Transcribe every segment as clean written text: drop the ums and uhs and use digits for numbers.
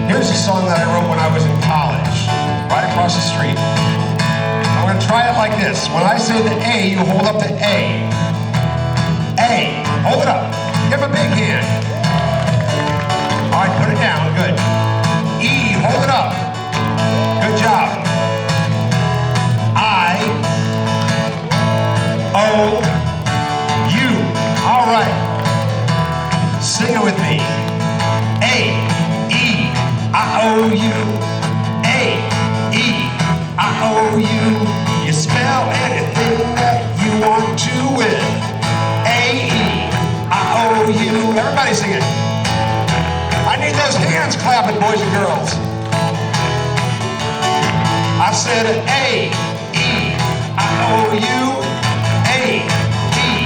Here's a song that I wrote when I was in college, right across the street. I'm going to try it like this. When I say the A, you hold up the A. A, hold it up. Give a big hand. All right, put it down, good. E, hold it up. Good job. I, O, U. All right. Sing it with me. A, I-O-U, A-E-I-O-U. You spell anything that you want to with A-E-I-O-U. Everybody sing it. I need those hands clapping, boys and girls. I said A-E-I-O-U, A-E-I-O-U.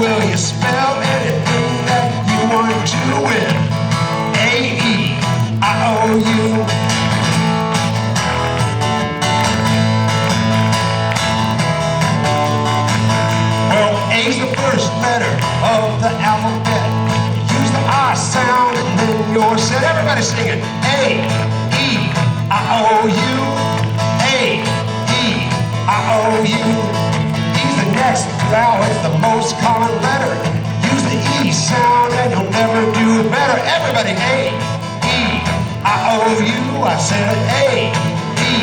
Will you spell anything that you want to with A-E-I-O-U. Well, A's the first letter of the alphabet. Use the I sound and then you're set. Everybody sing it. A-E-I-O-U, A-E-I-O-U. E's the next vowel, it's the most common letter. Use the E sound and you'll never do it better. Everybody, A-E-I-O-U. I said A-E-I-O-U.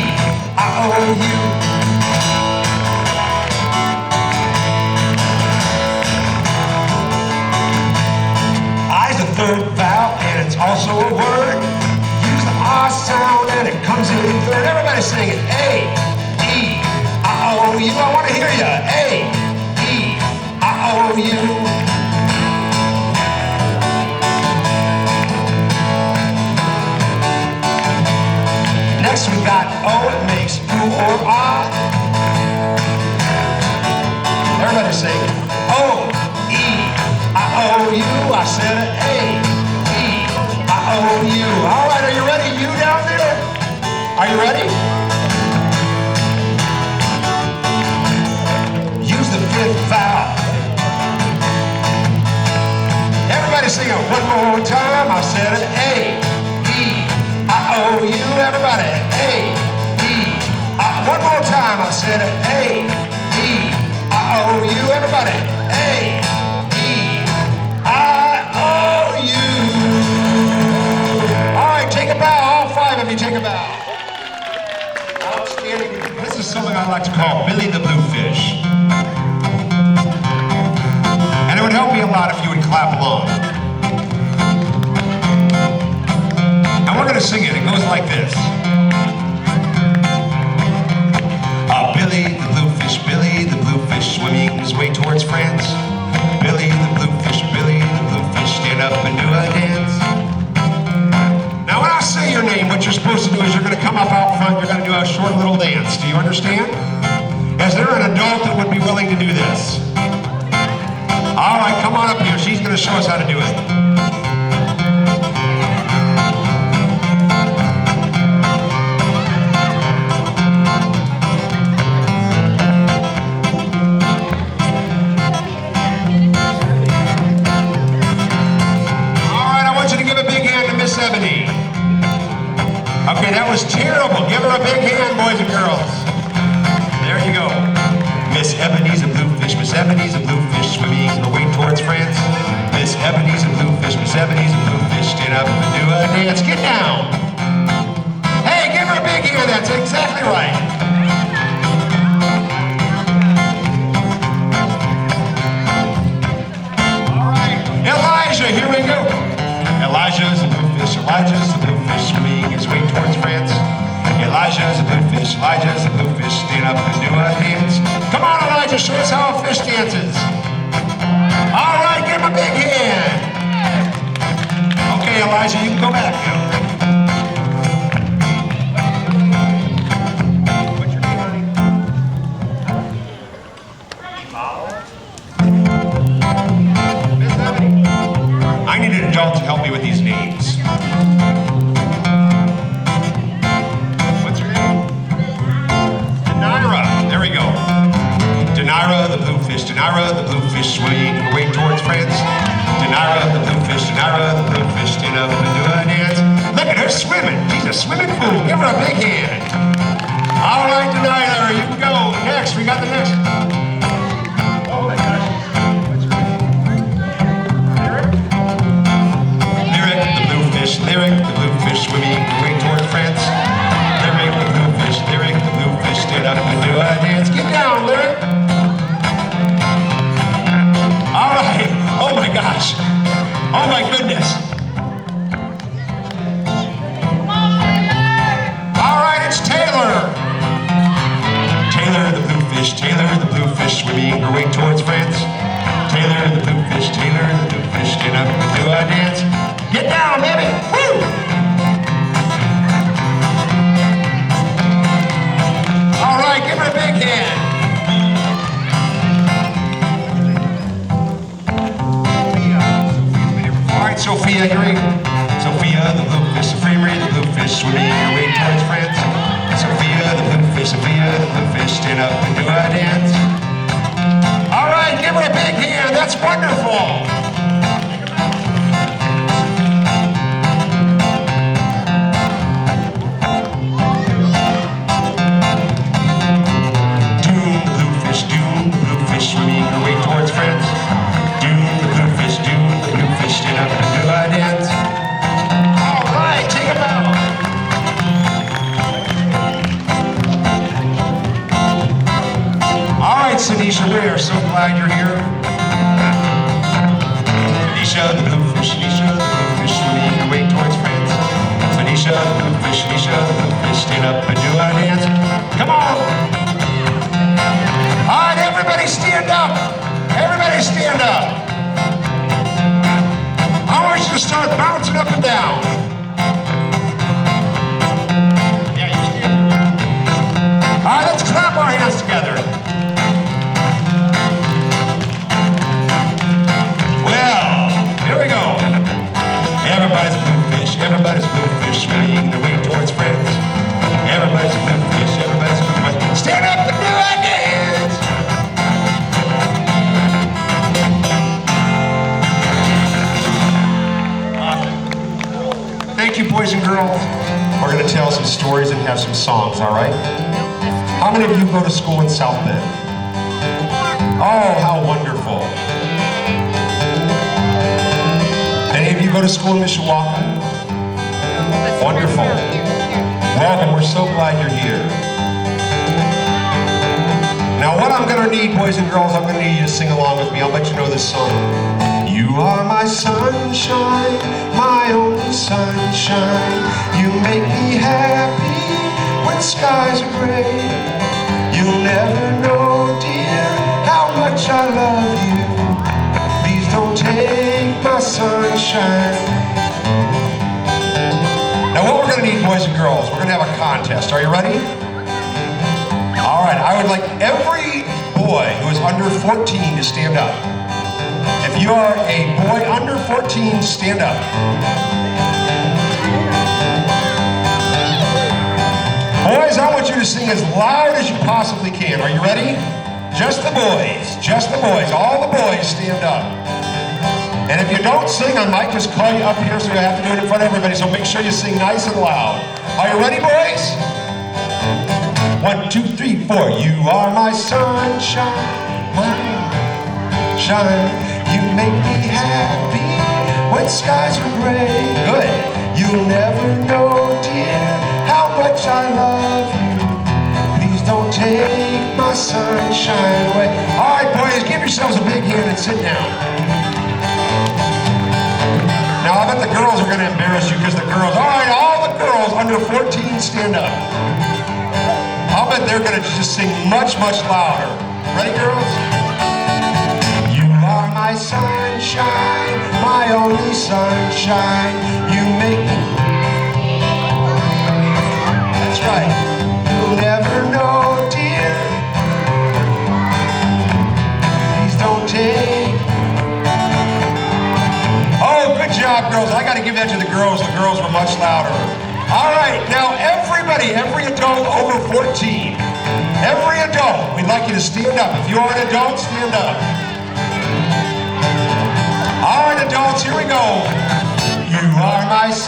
I's the third vowel and it's also a word. Use the I sound and it comes in third. Everybody sing it. A-E-I-O-U. I want to hear you. A-E-I-O-U. Next we got O, it makes U or I. Everybody sing O-E-I-O-U. I said A-E-I-O-U. All right, are you ready? You down there? Are you ready? Use the fifth vowel. Everybody sing it one more time. I said A-E-I-O-U. Everybody, A-E-I. One more time. I said A-E-I-O-U. Everybody, A-E-I-O-U. All right, take a bow. All five of you, take a bow. Outstanding. This is something I like to call Billy the Bluefish. And it would help me a lot if you would clap along. And we're going to sing it. It goes like this. Billy the Bluefish, swimming his way towards France. Billy the Bluefish, stand up and do a dance. Now when I say your name, what you're supposed to do is you're going to come up out front, you're going to do a short little dance. Do you understand? Is there an adult that would be willing to do this? All right, come on up here. She's going to show us how to do it. Okay, that was terrible. Give her a big hand, boys and girls. There you go. Miss Ebony's a bluefish. Miss Ebony's a bluefish swimming away towards France. Miss Ebony's a bluefish. Miss Ebony's a bluefish. Stand up and do a dance. Get down. Hey, give her a big hand. That's exactly right. All right, Elijah, here we go. Elijah's a bluefish. Elijah's the bluefish swimming his way towards France. Elijah's the bluefish, Elijah's the bluefish, stand up and do a dance. Come on, Elijah, show us how a fish dances. All right, give him a big hand. Okay, Elijah, you can go back now. What's your name, honey? I need an adult to help me with these names. What's your name? Denira. There we go. Denira the bluefish. Denira the bluefish swimming her way towards France. Denira the bluefish. Denira the bluefish. Stand up and do a dance. Look at her swimming. She's a swimming fool. Give her a big hand. All right, Denira, you can go. Next, we got the next. Oh my gosh. What's your name? Lyric the bluefish swimming her way towards France. Lyric the bluefish, stand up and do a dance. Get down, Lyric. All right. Oh my gosh. Oh my goodness. All right, it's Taylor. Taylor the bluefish swimming her way towards France. Taylor the bluefish, stand up and do a dance. Get down, baby. Woo! All right, give her a big hand. All right, Sophia, you're Sophia the bluefish, Sophia the bluefish, swimming her way towards France. Sophia the bluefish, stand up and do a dance. All right, give her a big hand. That's wonderful. Swimming her way towards France. Dune the bluefish, stand up and do a dance. All right, take a bow. All right, Sanisha, we are so glad you're here. Sanisha the bluefish, swimming her way towards France. Sanisha the bluefish, stand up and do a dance. Come on. All right, everybody stand up. Everybody stand up. I want you to start bouncing up and down. Yeah, you stand. All right, let's clap our hands together. Well, here we go. Everybody's bluefish, swimming their way towards France. Everybody's bluefish, stand up and do it. Thank you, boys and girls. We're going to tell some stories and have some songs, all right? How many of you go to school in South Bend? Oh, how wonderful. Any of you go to school in Mishawaka? Wonderful. Welcome, we're so glad you're here. Now what I'm going to need, boys and girls, I'm going to need you to sing along with me. I'll let you know this song. You are my sunshine, my only sunshine. You make me happy when skies are gray. You'll never know, dear, how much I love you. Please don't take my sunshine. Now what we're going to need, boys and girls, we're going to have a contest. Are you ready? All right, I would like every boy who is under 14 to stand up. If you are a boy under 14, stand up. Boys, I want you to sing as loud as you possibly can. Are you ready? Just the boys, all the boys stand up. And if you don't sing, I might just call you up here, so you have to do it in front of everybody, so make sure you sing nice and loud. Are you ready, boys? 1, 2, 3, 4. You are my sunshine, my shine. You make me happy when skies are gray. Good. You'll never know, dear, how much I love you. Please don't take my sunshine away. All right, boys, give yourselves a big hand and sit down. Now, bet the girls are going to embarrass you because the girls, all right, all the girls under 14 stand up. I'll bet they're going to just sing much, much louder. Ready, girls? You are my sunshine, my only sunshine. You make me. That's right. You'll never know, dear. Please don't take. Oh, good job, girls. I got to give that to the girls. The girls were much louder. All right, now everybody, every adult over 14, every adult, we'd like you to stand up. If you are an adult, stand up. All right, adults, here we go. You are my only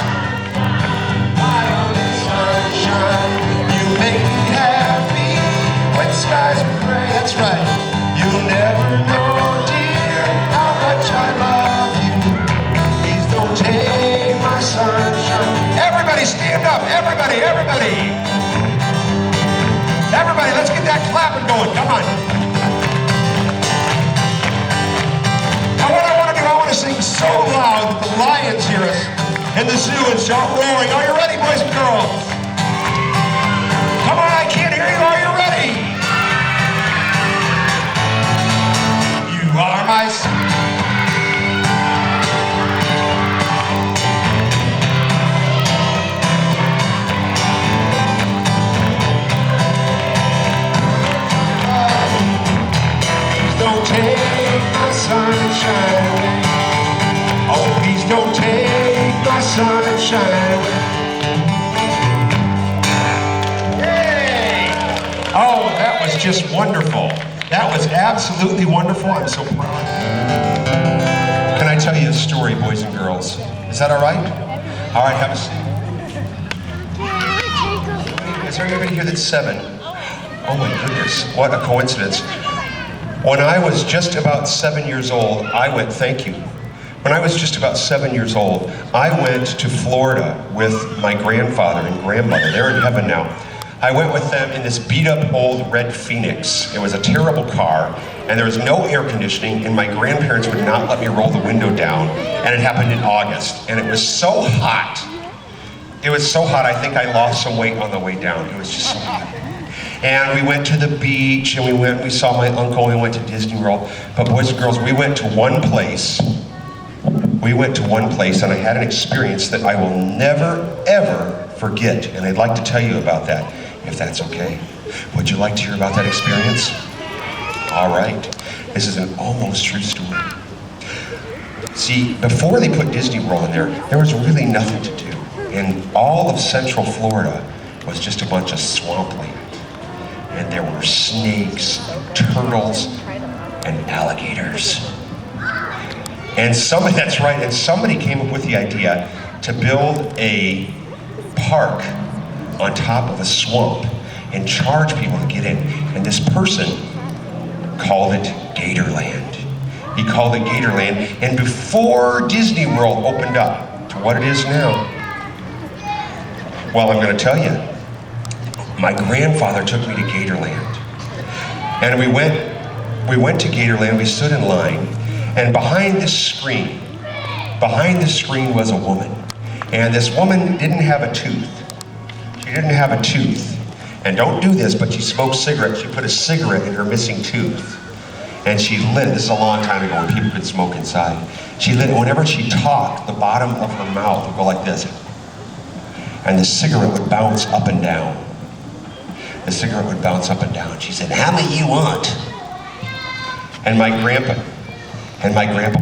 sunshine. You make me happy when skies are gray. That's right. You'll never know, dear, how much I love you. Please don't take my sunshine. Everybody stand up, everybody, everybody. Everybody, let's get that clapping going, come on. Now what I want to do, I want to sing so loud that the lions hear us in the zoo and start roaring. Are you ready, boys and girls? Come on, I can't hear you, are you ready? You are my don't take my sunshine away. Oh, please don't take my sunshine away. Yay! Oh, that was just wonderful. That was absolutely wonderful. I'm so proud. Can I tell you a story, boys and girls? Is that all right? All right, have a seat. Is there anybody here that's 7? Oh my goodness, what a coincidence. When I was just about 7 years old, thank you. When I was just about 7 years old, I went to Florida with my grandfather and grandmother. They're in heaven now. I went with them in this beat up old red Phoenix. It was a terrible car, and there was no air conditioning, and my grandparents would not let me roll the window down, and it happened in August, and it was so hot. It was so hot, I think I lost some weight on the way down. It was just so hot. And we went to the beach, and we saw my uncle, and we went to Disney World. But boys and girls, we went to one place, and I had an experience that I will never, ever forget. And I'd like to tell you about that, if that's okay. Would you like to hear about that experience? All right. This is an almost true story. See, before they put Disney World in there was really nothing to do. And all of Central Florida was just a bunch of swampland. And there were snakes, turtles, and alligators. And somebody came up with the idea to build a park on top of a swamp and charge people to get in. And this person called it Gatorland. He called it Gatorland. And before Disney World opened up to what it is now, well, I'm going to tell you, my grandfather took me to Gatorland. And we went to Gatorland, we stood in line, and behind this screen was a woman. And this woman didn't have a tooth. She didn't have a tooth. And don't do this, but she smoked cigarettes. She put a cigarette in her missing tooth. And she lit it. This is a long time ago when people could smoke inside. She lit it. Whenever she talked, the bottom of her mouth would go like this. And the cigarette would bounce up and down. The cigarette would bounce up and down. She said, "How many you want?" And my grandpa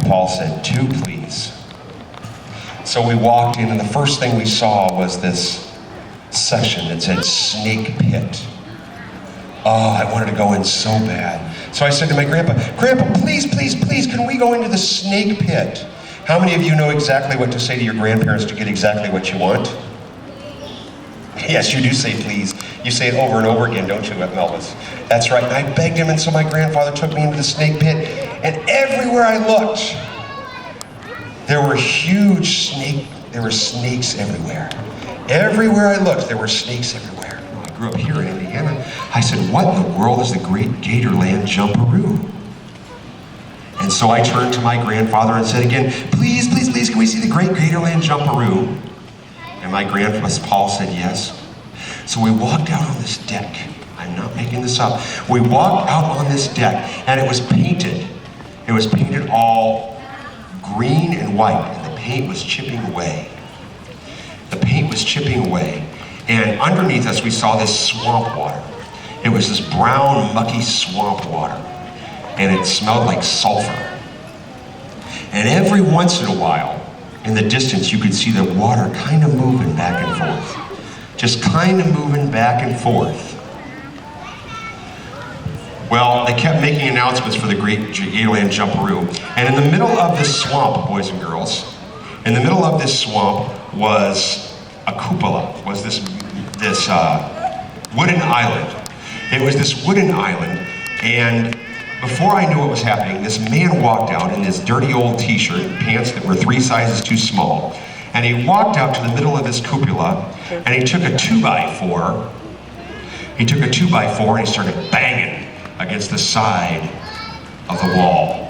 Paul said, "2, please." So we walked in, and the first thing we saw was this section that said snake pit. Oh, I wanted to go in so bad. So I said to my grandpa, please, can we go into the snake pit? How many of you know exactly what to say to your grandparents to get exactly what you want? Yes, you do say please. You say it over and over again, don't you, at Melvis? That's right, and I begged him, and so my grandfather took me into the snake pit, and everywhere I looked, there were snakes everywhere. Everywhere I looked, there were snakes everywhere. I grew up here in Indiana. I said, what in the world is the Great Gatorland Jumperoo? And so I turned to my grandfather and said again, please, can we see the great Gatorland Jumperoo? And my grandpa Paul said yes. So we walked out on this deck. I'm not making this up. We walked out on this deck, and it was painted. It was painted all green and white, and the paint was chipping away. The paint was chipping away, and underneath us we saw this swamp water. It was this brown, mucky swamp water, and it smelled like sulfur. And every once in a while, in the distance, you could see the water kind of moving back and forth. Just kind of moving back and forth. Well, they kept making announcements for the great Gatorland Jumperoo. And in the middle of this swamp, boys and girls, in the middle of this swamp was a cupola, was this wooden island. It was this wooden island, and before I knew what was happening, this man walked out in this dirty old t-shirt and pants that were 3 sizes too small. And he walked out to the middle of this cupola, and he took a 2x4. He took a 2x4 and he started banging against the side of the wall.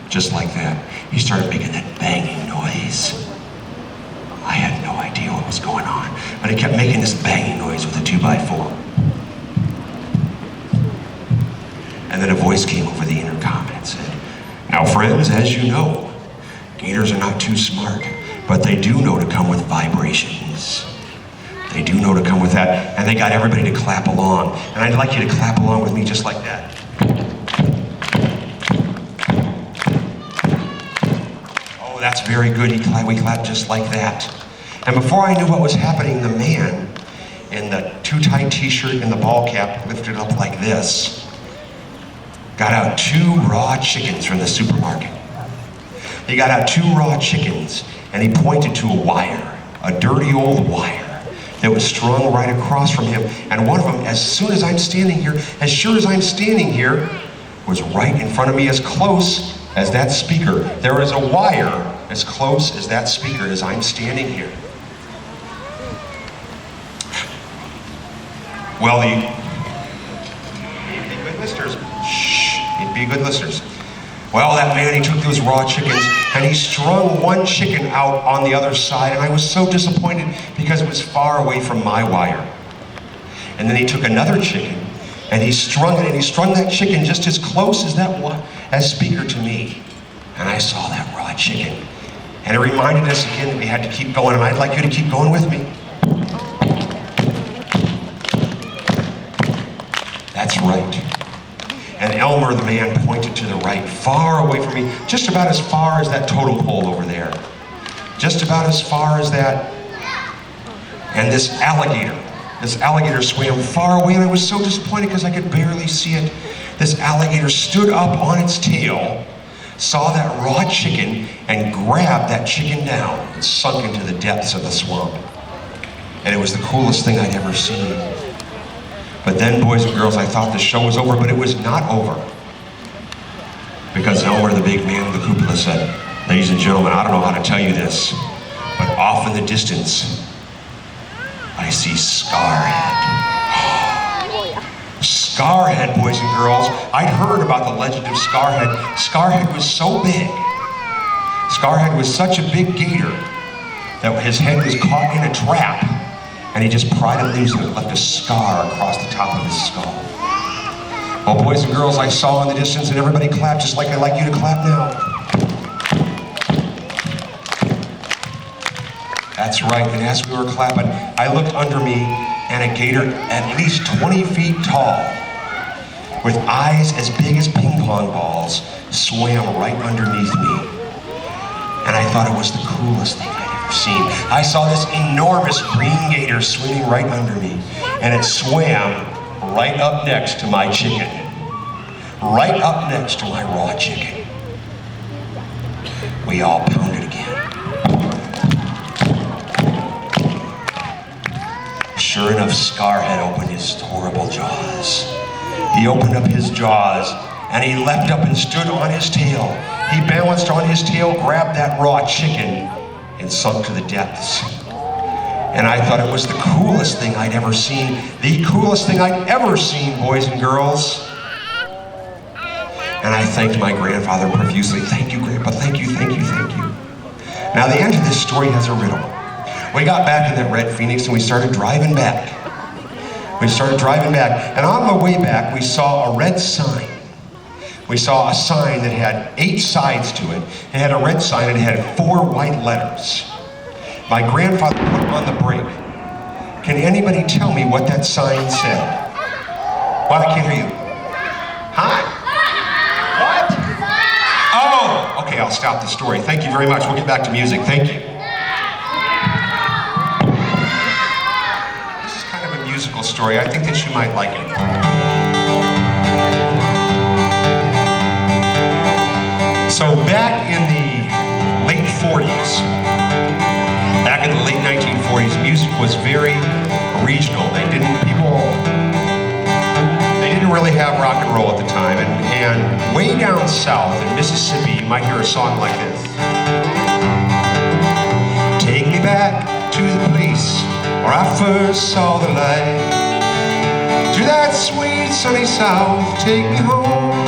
Just like that, he started making that banging noise. I had no idea what was going on, but he kept making this banging noise with a 2x4. And then a voice came over the intercom and it said, "Now friends, as you know, gators are not too smart, but they do know to come with vibrations. They do know to come with that." And they got everybody to clap along. And I'd like you to clap along with me just like that. Oh, that's very good. We clapped just like that. And before I knew what was happening, the man in the too tight t-shirt and the ball cap lifted up like this, got out 2 raw chickens from the supermarket. He got out 2 raw chickens, and he pointed to a wire, a dirty old wire that was strung right across from him. And one of them, as soon as I'm standing here, as sure as I'm standing here, was right in front of me, as close as that speaker. There was a wire as close as that speaker as I'm standing here. Well, be good listeners. Shh, be good listeners. Well, that man, he took those raw chickens and he strung one chicken out on the other side, and I was so disappointed because it was far away from my wire. And then he took another chicken and he strung it, and he strung that chicken just as close as as speaker to me. And I saw that raw chicken. And it reminded us again that we had to keep going, and I'd like you to keep going with me. That's right. And Elmer, the man, pointed to the right, far away from me, just about as far as that totem pole over there. Just about as far as that. And this alligator swam far away, and I was so disappointed because I could barely see it. This alligator stood up on its tail, saw that raw chicken, and grabbed that chicken down and sunk into the depths of the swamp. And it was the coolest thing I'd ever seen. But then, boys and girls, I thought the show was over, but it was not over. Because Elmer, the big man of the cupola, said, "Ladies and gentlemen, I don't know how to tell you this, but off in the distance, I see Scarhead." Scarhead, boys and girls. I'd heard about the legend of Scarhead. Scarhead was so big. Scarhead was such a big gator that his head was caught in a trap, and he just pried it loose and it left a scar across the top of his skull. Well, boys and girls, I saw in the distance, and everybody clapped just like I'd like you to clap now. That's right, and as we were clapping, I looked under me, and a gator at least 20 feet tall, with eyes as big as ping pong balls, swam right underneath me. And I thought it was the coolest thing I'd ever seen. I saw this enormous green gator swimming right under me, and it swam right up next to my chicken. Right up next to my raw chicken. We all pounded again. Sure enough, Scarhead opened his horrible jaws. He opened up his jaws, and he leapt up and stood on his tail. He balanced on his tail, grabbed that raw chicken, and sunk to the depths. And I thought it was the coolest thing I'd ever seen. The coolest thing I'd ever seen, boys and girls. And I thanked my grandfather profusely. Thank you, Grandpa, thank you, thank you, thank you. Now the end of this story has a riddle. We got back in that red Phoenix and we started driving back. And on the way back, we saw a red sign. We saw a sign that had 8 sides to it. It had a red sign and it had 4 white letters. My grandfather put on the brake. Can anybody tell me what that sign said? What? I can't hear you. Huh? What? Oh, okay, I'll stop the story. Thank you very much. We'll get back to music. Thank you. This is kind of a musical story. I think that you might like it. So back in the late 40s, back in the late 1940s, music was very regional. They didn't really have rock and roll at the time. And way down south in Mississippi, you might hear a song like this. Take me back to the place where I first saw the light. To that sweet sunny south, take me home,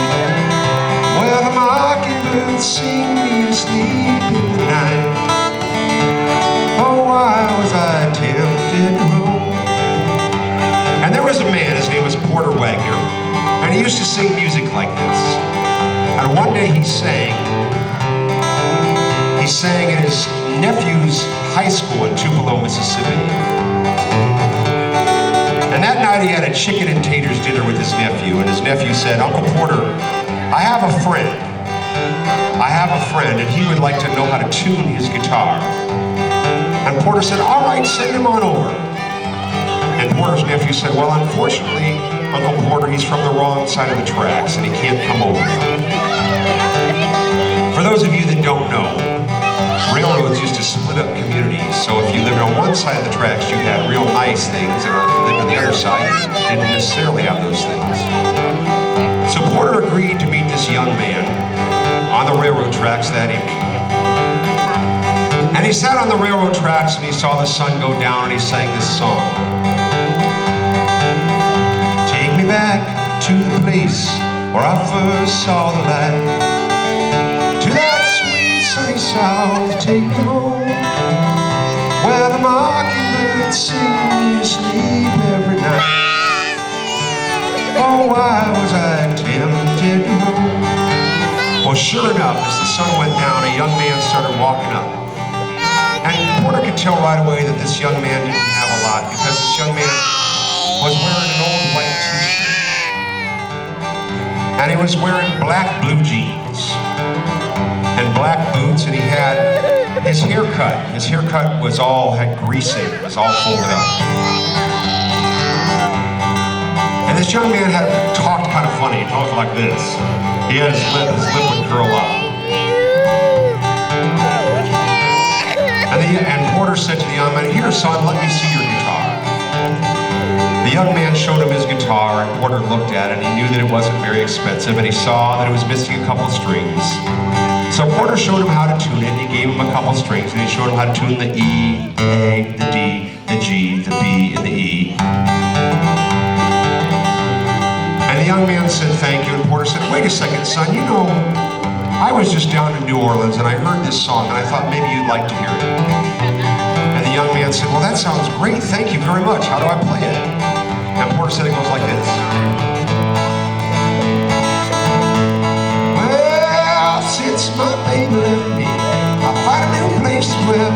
where the mockingbirds sing me to sleep in the night. Oh, why was I tempted to roam? And there was a man, his name was Porter Wagner, and he used to sing music like this. And one day he sang at his nephew's high school in Tupelo, Mississippi. And that night he had a chicken and taters dinner with his nephew, and his nephew said, Uncle Porter, I have a friend, and he would like to know how to tune his guitar. And Porter said, all right, send him on over. And Porter's nephew said, well, unfortunately, Uncle Porter, he's from the wrong side of the tracks, and he can't come over. For those of you that don't know, railroads used to split up communities. So if you lived on one side of the tracks, you had real nice things, and if you lived on the other side, you didn't necessarily have those things. So Porter agreed to meet this young man on the railroad tracks that evening. And he sat on the railroad tracks and he saw the sun go down and he sang this song. Take me back to the place where I first saw the light. To that sweet sunny south, take me home, where the mockingbirds sing me to sleep every night. Oh, why was I tempted to roam? Well, sure enough, as the sun went down, a young man started walking up. And Porter could tell right away that this young man didn't have a lot, because this young man was wearing an old white t-shirt. And he was wearing black blue jeans and black boots, and he had his haircut. His haircut had grease in it. It was all folded up. And this young man talked kind of funny. He talked like this. He had his lip would curl up. And Porter said to the young man, here, son, let me see your guitar. The young man showed him his guitar, and Porter looked at it, and he knew that it wasn't very expensive, and he saw that it was missing a couple strings. So Porter showed him how to tune it, and he gave him a couple strings, and he showed him how to tune the E, the A, the D, the G, the B, and the E. And the young man said thank you, and Porter said, wait a second, son, you know, I was just down in New Orleans and I heard this song and I thought maybe you'd like to hear it. And the young man said, well, that sounds great, thank you very much, how do I play it? And Porter said it goes like this. Well, since my baby left me, I find a new place to live.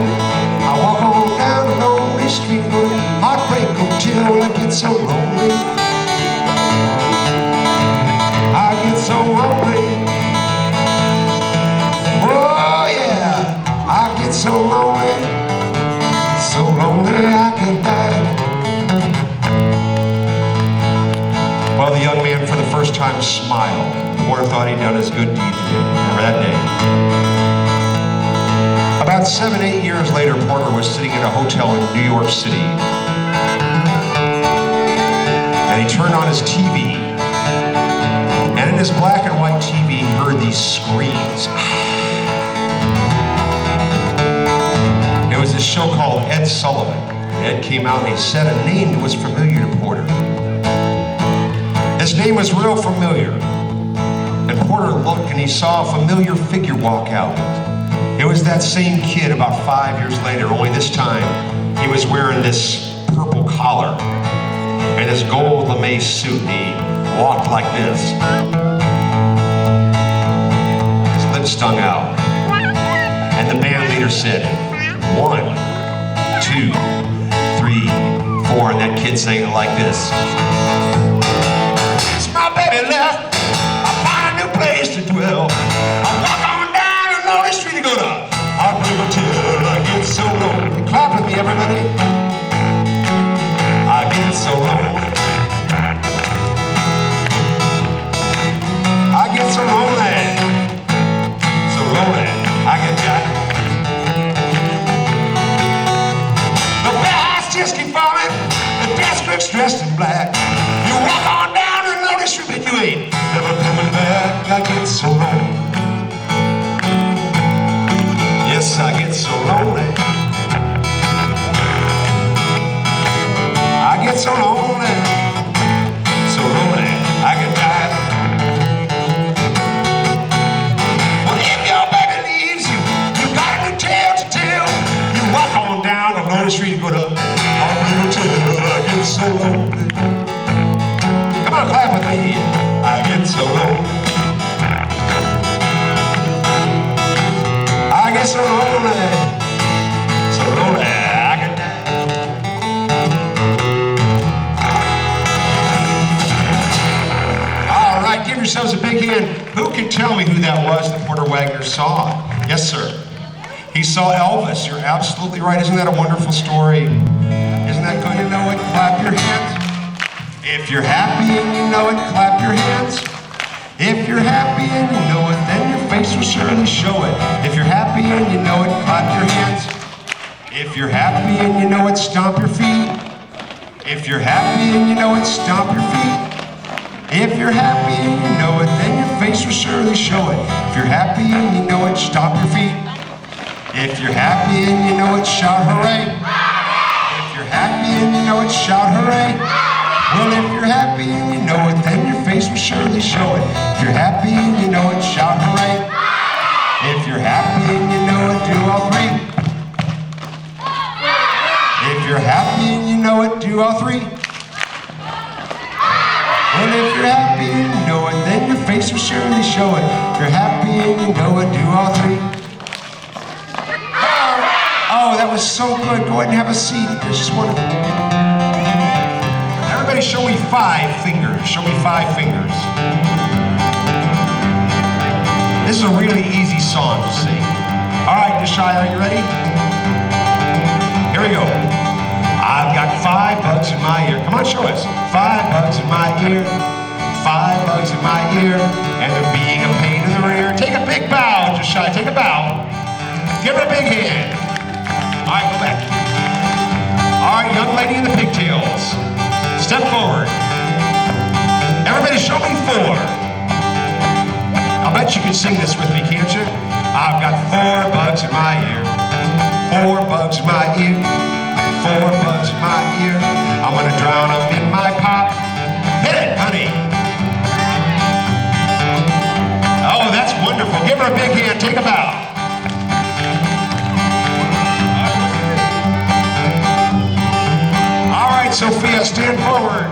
I walk on down a lonely street, heartbreak until I get so lonely. I get so lonely. Oh yeah, I get so lonely I can die. Well, the young man for the first time smiled. Porter thought he'd done his good deed that day. About 7-8 years later, Porter was sitting in a hotel in New York City. And he turned on his TV. And in his black and white TV, he heard these screams. It was a show called Ed Sullivan. Ed came out and he said a name that was familiar to Porter. His name was real familiar. And Porter reporter looked and he saw a familiar figure walk out. It was that same kid about 5 years later, only this time he was wearing this purple collar and his gold lame suit, and he walked like this. His lips stung out. And the band leader said, 1, 2, 3, 4, and that kid sang it like this. It's my baby left, I find a new place to dwell. I walk on down a lonely street to go to. I bring it till I get so lonely. Clap with me, everybody. I get so lonely. I get so lonely. So lonely, I get tired. The bells just keep falling. The desk clerk's dressed in black. You walk on down the lonely street, but you ain't never coming back. I get so lonely. Yes, I get so lonely. I get so lonely. So lonely, I get tired. Well, if your baby leaves you, you got a new tale to tell. You walk on down the lonely street and go to I get so lonely. Come on, clap with me. I get so lonely. I get so lonely. So lonely, I can die. All right, give yourselves a big hand. Who can tell me who that was that Porter Wagner saw? Yes, sir. He saw Elvis. You're absolutely right. Isn't that a wonderful story? Isn't that good to know it? Clap your hands. If you're happy and you know it, clap your hands. If you're happy and you know it, then your face will surely show it. If you're happy and you know it, clap your hands. If you're happy and you know it, stomp your feet. If you're happy and you know it, stomp your feet. If you're happy and you know it, then your face will surely show it. If you're happy and you know it, stomp your feet. If you're happy and you know it, shout hooray. If you're happy and you know it, shout hooray. Well, if you're happy and you know it, then your face will surely show it. If you're happy and you know it, shout hooray. If you're happy and you know it, do all three. If you're happy and you know it, do all three. Well, if you're happy and you know it, then your face will surely show it. If you're happy and you know it, do all three. Oh, that was so good. Go ahead and have a seat. There's just one. Everybody show me 5 fingers. Show me 5 fingers. This is a really easy song to sing. All right, Nishai, are you ready? Here we go. I've got 5 bugs in my ear. Come on, show us. 5 bugs in my ear. 5 bugs in my ear. And they're being a pain in the rear. Take a big bow, Nishai. Take a bow. Give her a big hand. All right, go back. All right, young lady in the pigtails. Step forward. Everybody show me 4. I'll bet you can sing this with me, can't you? I've got 4 bugs in my ear. 4 bugs in my ear. 4 bugs in my ear. I'm gonna drown them in my pop. Hit it, honey. Oh, that's wonderful. Give her a big hand. Take a bow. Sophia, stand forward.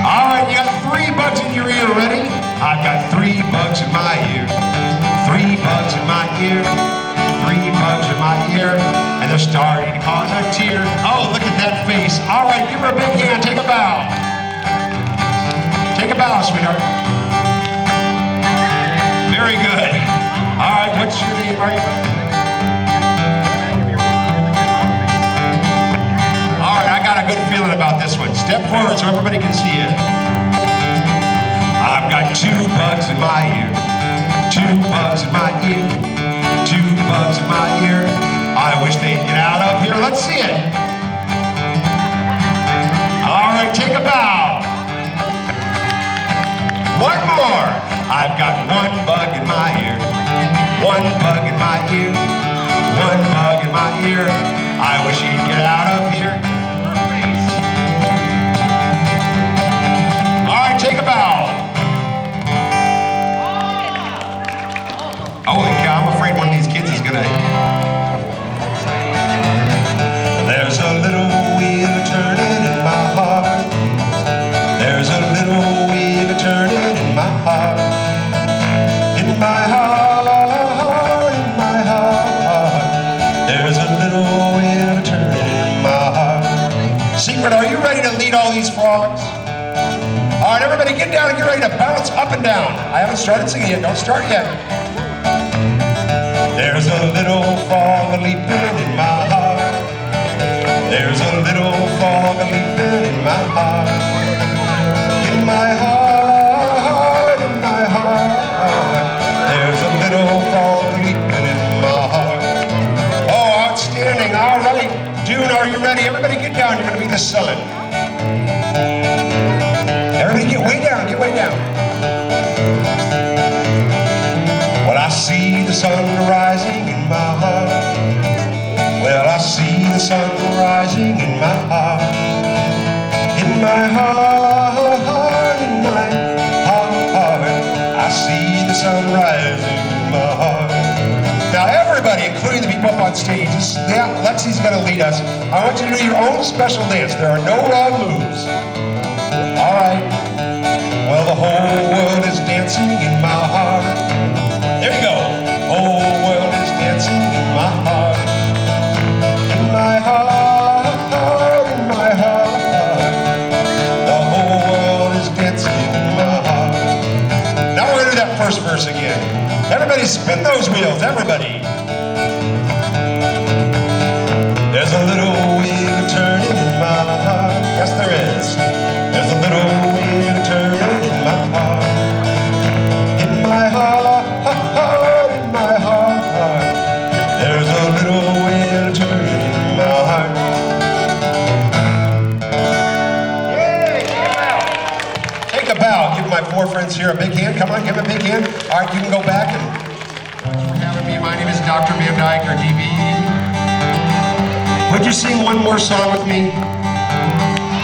All right, you got 3 bugs in your ear. Ready? I've got 3 bugs in my ear. 3 bugs in my ear. 3 bugs in my ear. And they're starting to cause a tear. Oh, look at that face. All right, give her a big hand. Take a bow. Take a bow, sweetheart. Very good. All right, what's your name? Are you? Good feeling about this one. Step forward so everybody can see it. I've got 2 bugs in my ear. 2 bugs in my ear. 2 bugs in my ear. I wish they'd get out of here. Let's see it. All right, take a bow. 1 more. I've got 1 bug in my ear. 1 bug in my ear. 1 bug in my ear. I wish he'd get out of here. Take a bow. get down and get ready to bounce up and down. I haven't started singing yet. Don't start yet. There's a little fog a-leaping in my heart. There's a little fog a-leaping in my heart. In my heart, in my heart. There's a little fog a-leaping in my heart. Oh, outstanding. All right. Dune, are you ready? Everybody get down. You're going to be the sun. Everybody get way down. Get way down. Well, I see the sun rising in my heart. Well, I see the sun rising in my heart. In my heart, in my heart. I see the sun rising in my heart. Now everybody, including the people up on stage, Lexi's going to lead us. I want you to do your own special dance. There are no wrong moves. All right. Well, the whole world is dancing in my heart. There you go. The whole world is dancing in my heart. In my heart, in my heart. The whole world is dancing in my heart. Now we're going to do that first verse again. Everybody spin those wheels, everybody. There's a little wheel turning in my heart. Yes, there is. There's a little wheel turning in my heart. In my heart, in my heart. There's a little wheel turning in my heart. Yay! Take a bow. Give my four friends here a big hand. Come on, give them a big hand. All right, you can go back and thank you for having me. My name is Dr. Van Dyke, or DBE. Would you sing one more song with me?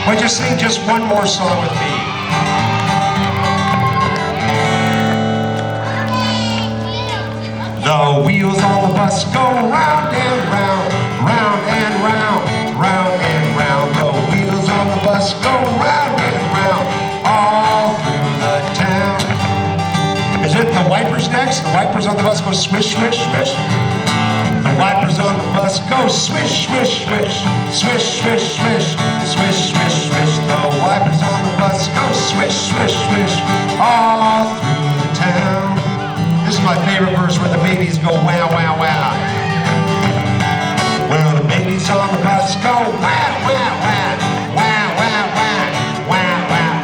Would you sing just one more song with me? The wheels on the bus go round and round, round and round, round and round. The wheels on the bus go round and round, all through the town. Is it the wipers next? The wipers on the bus go swish, swish, swish. The wipers on the bus go swish, swish, swish, swish, swish, swish, swish, swish, swish. The wipers on the bus go swish, swish, swish, all through the town. This is my favorite verse where the babies go wow, wow, wow. Well, the babies on the bus go wow, wow, wow, wow, wow, wow, wow, wow,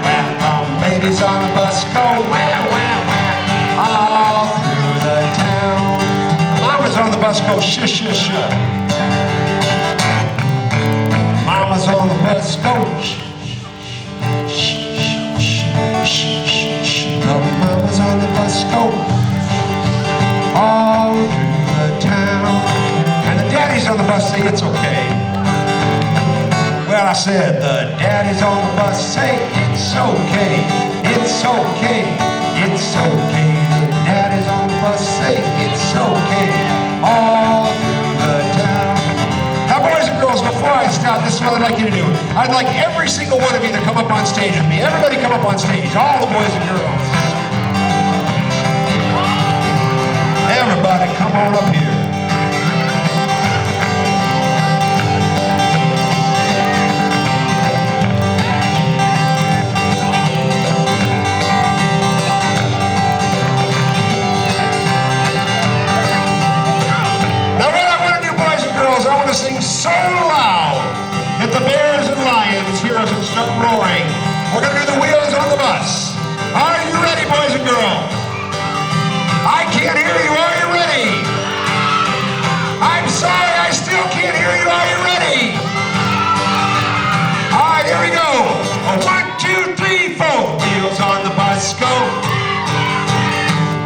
wow. The babies on the bus go wow, wow, wow, all through the town. Mamas on the bus go shush, shush, shush. Mamas on the bus go shh, shh, shh, shh, shh, shh. The mamas on the bus go all through the town. And the daddies on the bus say it's okay. Well, I said the daddies on the bus say it's okay. It's okay. It's okay. The daddies on the bus say it's okay. All through the town. Now, boys and girls, before I stop, this is what I'd like you to do. I'd like every single one of you to come up on stage with me. Everybody come up on stage. All the boys and girls. Everybody come on up here. Now what I want to do, boys and girls, I want to sing so loud that the bears and lions hear us and start roaring. We're going to do the wheels on the bus. Are you ready, boys and girls? I can't hear you. Are you ready? I'm sorry, I still can't hear you. Are you ready? All right, here we go. 1, 2, 3, 4. Wheels on the bus go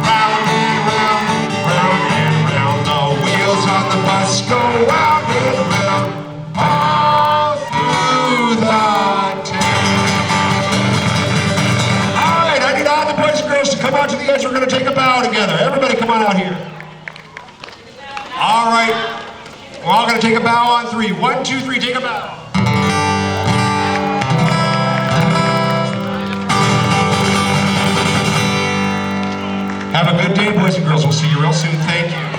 round and round, round and round. The wheels on the bus go round and round, all through the town. All right, I need all the boys and girls to come out to the edge. We're going to take a bow together. Everybody come on out here. All right. We're all going to take a bow on 3. 1, 2, 3, take a bow. Have a good day, boys and girls. We'll see you real soon. Thank you.